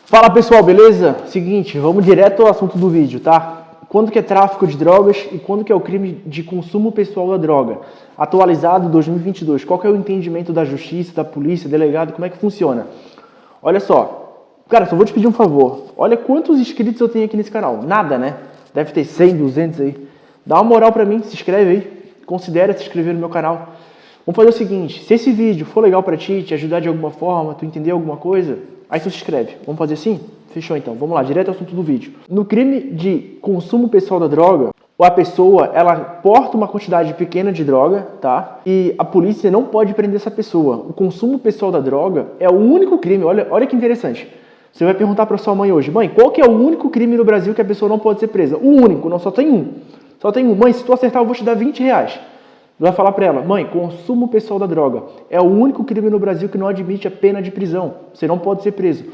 Fala pessoal, beleza? Seguinte, vamos direto ao assunto do vídeo, tá? Quando que é tráfico de drogas e quando que é o crime de consumo pessoal da droga? Atualizado 2022, qual que é o entendimento da justiça, da polícia, delegado, como é que funciona? Olha só, cara, só vou te pedir um favor, olha quantos inscritos eu tenho aqui nesse canal, nada, né? Deve ter 100, 200 aí. Dá uma moral pra mim, se inscreve aí, considera se inscrever no meu canal. Vamos fazer o seguinte, se esse vídeo for legal pra ti, te ajudar de alguma forma, tu entender alguma coisa, aí tu se inscreve. Vamos fazer assim? Fechou então. Vamos lá, direto ao assunto do vídeo. No crime de consumo pessoal da droga, a pessoa, ela porta uma quantidade pequena de droga, tá? E a polícia não pode prender essa pessoa. O consumo pessoal da droga é o único crime, olha que interessante. Você vai perguntar pra sua mãe hoje, mãe, qual que é o único crime no Brasil que a pessoa não pode ser presa? O único, não, só tem um. Só tem um. Mãe, se tu acertar eu vou te dar 20 reais. Vai falar para ela, mãe, consumo pessoal da droga é o único crime no Brasil que não admite a pena de prisão. Você não pode ser preso.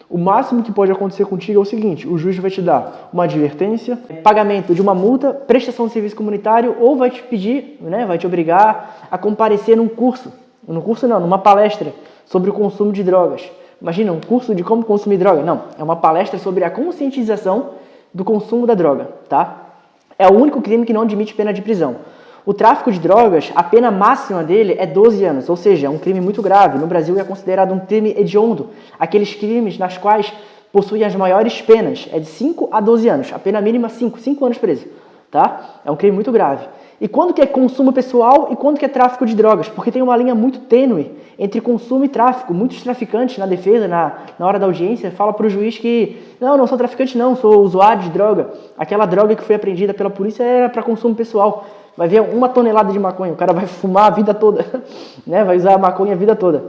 O máximo que pode acontecer contigo é o seguinte, o juiz vai te dar uma advertência, pagamento de uma multa, prestação de serviço comunitário ou vai te pedir, né, vai te obrigar a comparecer num curso. Num curso não, numa palestra sobre o consumo de drogas. Imagina, um curso de como consumir droga. Não, é uma palestra sobre a conscientização do consumo da droga, tá? É o único crime que não admite pena de prisão. O tráfico de drogas, a pena máxima dele é 12 anos, ou seja, é um crime muito grave. No Brasil é considerado um crime hediondo, aqueles crimes nas quais possuem as maiores penas, é de 5 a 12 anos, a pena mínima 5 anos preso, tá? É um crime muito grave. E quando que é consumo pessoal e quando que é tráfico de drogas? Porque tem uma linha muito tênue entre consumo e tráfico. Muitos traficantes na defesa, na hora da audiência, falam para o juiz que não sou traficante não, sou usuário de droga. Aquela droga que foi apreendida pela polícia era para consumo pessoal. Vai ver 1 tonelada de maconha, o cara vai fumar a vida toda, né? Vai usar a maconha a vida toda.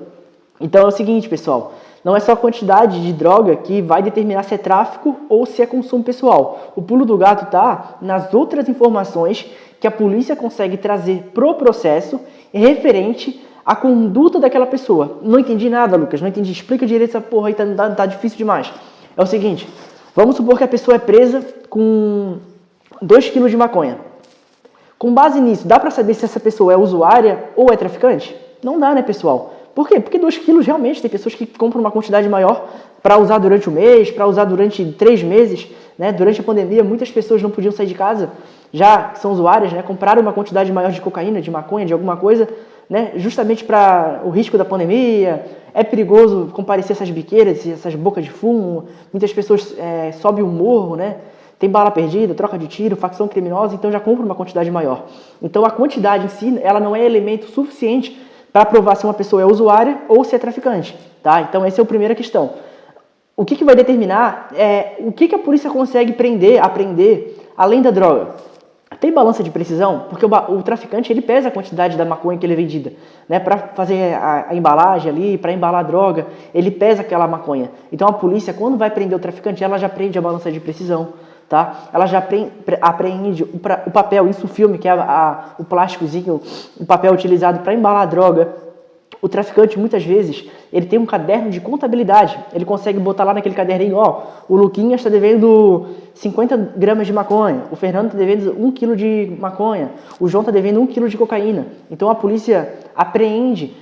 Então é o seguinte, pessoal, não é só a quantidade de droga que vai determinar se é tráfico ou se é consumo pessoal. O pulo do gato tá nas outras informações que a polícia consegue trazer pro processo referente à conduta daquela pessoa. Não entendi nada, Lucas, não entendi. Explica direito essa porra aí, tá difícil demais. É o seguinte, vamos supor que a pessoa é presa com 2 kg de maconha. Com base nisso, dá para saber se essa pessoa é usuária ou é traficante? Não dá, né, pessoal? Por quê? Porque 2 quilos realmente tem pessoas que compram uma quantidade maior para usar durante o mês, para usar durante 3 meses, né? Durante a pandemia, muitas pessoas não podiam sair de casa, já são usuárias, né? Compraram uma quantidade maior de cocaína, de maconha, de alguma coisa, né? Justamente para o risco da pandemia. É perigoso comparecer essas biqueiras, essas bocas de fumo. Muitas pessoas sobem o morro, né? Tem bala perdida, troca de tiro, facção criminosa, então já compra uma quantidade maior. Então a quantidade em si, ela não é elemento suficiente para provar se uma pessoa é usuária ou se é traficante, tá? Então essa é a primeira questão. O que vai determinar é o que a polícia consegue apreender além da droga. Tem balança de precisão? Porque o traficante, ele pesa a quantidade da maconha que ele é vendida, né? Para fazer a embalagem ali, para embalar a droga, ele pesa aquela maconha. Então a polícia, quando vai prender o traficante, ela já prende a balança de precisão. Tá? Ela já apreende o papel, isso o filme, que é o plásticozinho, o papel utilizado para embalar a droga. O traficante, muitas vezes, ele tem um caderno de contabilidade. Ele consegue botar lá naquele caderninho, ó, o Luquinhas está devendo 50 gramas de maconha, o Fernando está devendo 1 quilo de maconha, o João está devendo 1 quilo de cocaína. Então a polícia apreende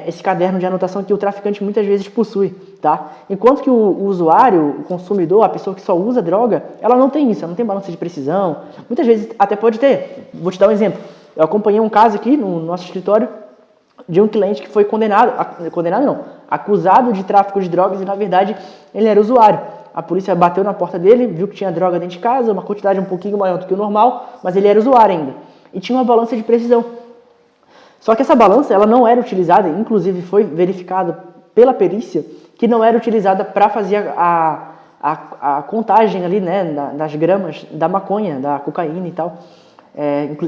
esse caderno de anotação que o traficante muitas vezes possui, tá? Enquanto que o usuário, o consumidor, a pessoa que só usa droga, ela não tem isso, ela não tem balança de precisão, muitas vezes até pode ter. Vou te dar um exemplo. Eu acompanhei um caso aqui no nosso escritório de um cliente que foi acusado de tráfico de drogas e na verdade ele era usuário. A polícia bateu na porta dele, viu que tinha droga dentro de casa, uma quantidade um pouquinho maior do que o normal, mas ele era usuário ainda. E tinha uma balança de precisão. Só que essa balança ela não era utilizada, inclusive foi verificado pela perícia, que não era utilizada para fazer a contagem ali, né, das gramas da maconha, da cocaína e tal.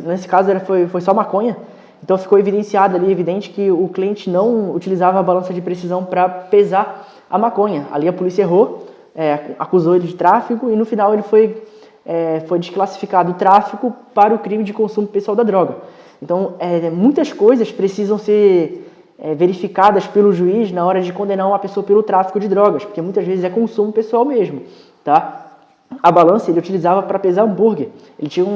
Nesse caso foi só maconha, então ficou evidenciado ali, evidente que o cliente não utilizava a balança de precisão para pesar a maconha. Ali a polícia errou, acusou ele de tráfico e no final ele foi desclassificado o tráfico para o crime de consumo pessoal da droga. Então, muitas coisas precisam ser verificadas pelo juiz na hora de condenar uma pessoa pelo tráfico de drogas, porque muitas vezes é consumo pessoal mesmo, tá? A balança ele utilizava para pesar hambúrguer. Ele tinha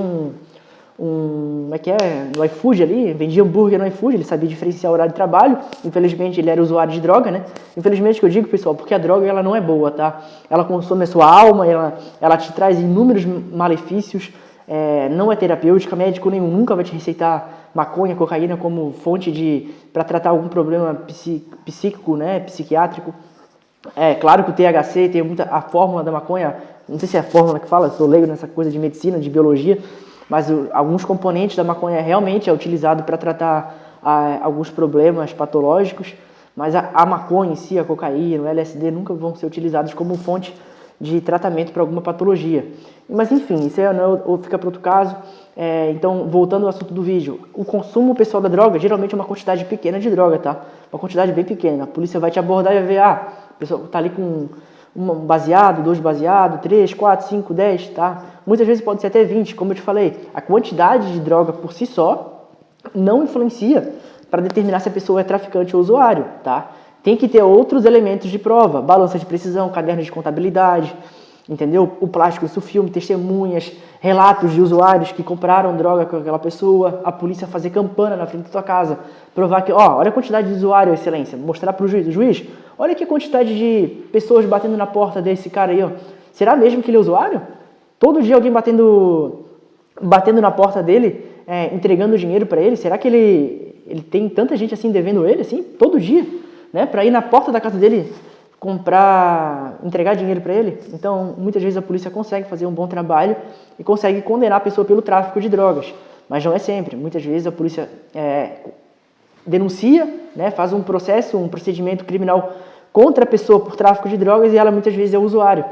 como é que é, no iFood ali, vendia hambúrguer no iFood, ele sabia diferenciar o horário de trabalho, infelizmente ele era usuário de droga, né? Infelizmente que eu digo, pessoal, porque a droga ela não é boa, tá? Ela consome a sua alma, ela te traz inúmeros malefícios, não é terapêutica, médico nenhum nunca vai te receitar maconha, cocaína como fonte para tratar algum problema psíquico, né, psiquiátrico. É claro que o THC tem a fórmula da maconha, não sei se é a fórmula que fala, sou leigo nessa coisa de medicina, de biologia, mas alguns componentes da maconha realmente é utilizado para tratar alguns problemas patológicos, mas a maconha em si, a cocaína, o LSD nunca vão ser utilizados como fonte de tratamento para alguma patologia. Mas enfim, isso fica para outro caso. Então, voltando ao assunto do vídeo, o consumo pessoal da droga geralmente é uma quantidade pequena de droga, tá? Uma quantidade bem pequena. A polícia vai te abordar e vai ver, a pessoa tá ali com um baseado, 2 baseados, 3, 4, 5, 10, tá? Muitas vezes pode ser até 20, como eu te falei. A quantidade de droga por si só não influencia para determinar se a pessoa é traficante ou usuário, tá? Tem que ter outros elementos de prova, balança de precisão, caderno de contabilidade, entendeu? O plástico, isso filme, testemunhas, relatos de usuários que compraram droga com aquela pessoa, a polícia fazer campana na frente da tua casa, provar que, olha a quantidade de usuário, excelência, mostrar para o juiz, olha que quantidade de pessoas batendo na porta desse cara aí, ó. Será mesmo que ele é usuário? Todo dia alguém batendo na porta dele, entregando dinheiro para ele, será que ele tem tanta gente assim devendo ele, assim, todo dia, né? Para ir na porta da casa dele entregar dinheiro para ele. Então, muitas vezes a polícia consegue fazer um bom trabalho e consegue condenar a pessoa pelo tráfico de drogas, mas não é sempre. Muitas vezes a polícia denuncia, né, faz um procedimento criminal contra a pessoa por tráfico de drogas e ela muitas vezes é usuário.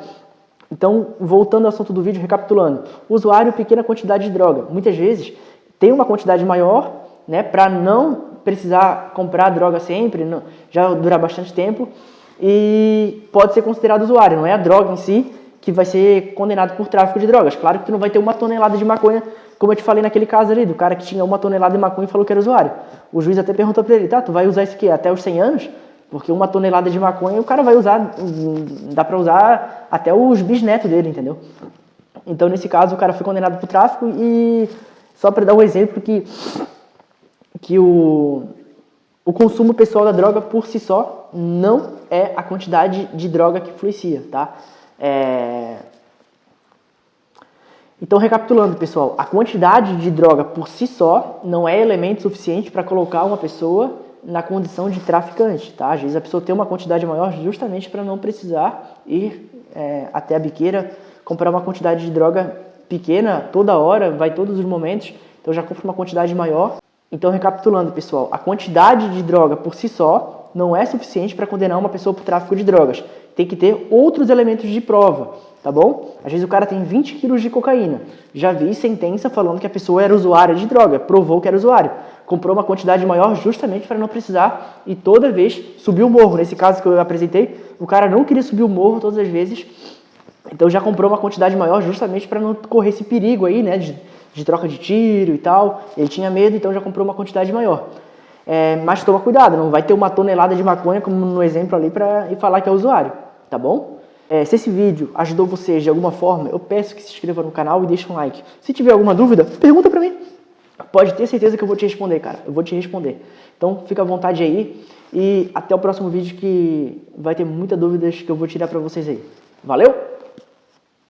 Então, voltando ao assunto do vídeo, recapitulando, usuário, pequena quantidade de droga. Muitas vezes tem uma quantidade maior, né, para não precisar comprar droga sempre, já durar bastante tempo, e pode ser considerado usuário. Não é a droga em si que vai ser condenado por tráfico de drogas. Claro que tu não vai ter 1 tonelada de maconha, como eu te falei naquele caso ali, do cara que tinha 1 tonelada de maconha e falou que era usuário. O juiz até perguntou para ele, tá, tu vai usar isso aqui até os 100 anos? Porque 1 tonelada de maconha o cara vai usar, dá para usar até os bisnetos dele, entendeu? Então, nesse caso, o cara foi condenado por tráfico e só para dar um exemplo que o consumo pessoal da droga por si só não é a quantidade de droga que influencia, tá? Então, recapitulando, pessoal, a quantidade de droga por si só não é elemento suficiente para colocar uma pessoa na condição de traficante, tá? Às vezes a pessoa tem uma quantidade maior justamente para não precisar ir até a biqueira, comprar uma quantidade de droga pequena toda hora, vai todos os momentos, então já compra uma quantidade maior. Então, recapitulando, pessoal, a quantidade de droga por si só não é suficiente para condenar uma pessoa por tráfico de drogas. Tem que ter outros elementos de prova, tá bom? Às vezes o cara tem 20 quilos de cocaína. Já vi sentença falando que a pessoa era usuária de droga, provou que era usuário. Comprou uma quantidade maior justamente para não precisar e toda vez subir o morro. Nesse caso que eu apresentei, o cara não queria subir o morro todas as vezes, então já comprou uma quantidade maior justamente para não correr esse perigo aí, né, de troca de tiro e tal. Ele tinha medo, então já comprou uma quantidade maior. Mas toma cuidado, não vai ter 1 tonelada de maconha, como no exemplo ali, para falar que é usuário, tá bom? Se esse vídeo ajudou vocês de alguma forma, eu peço que se inscreva no canal e deixe um like. Se tiver alguma dúvida, pergunta pra mim. Pode ter certeza que eu vou te responder, cara. Eu vou te responder. Então, fica à vontade aí e até o próximo vídeo que vai ter muitas dúvidas que eu vou tirar pra vocês aí. Valeu?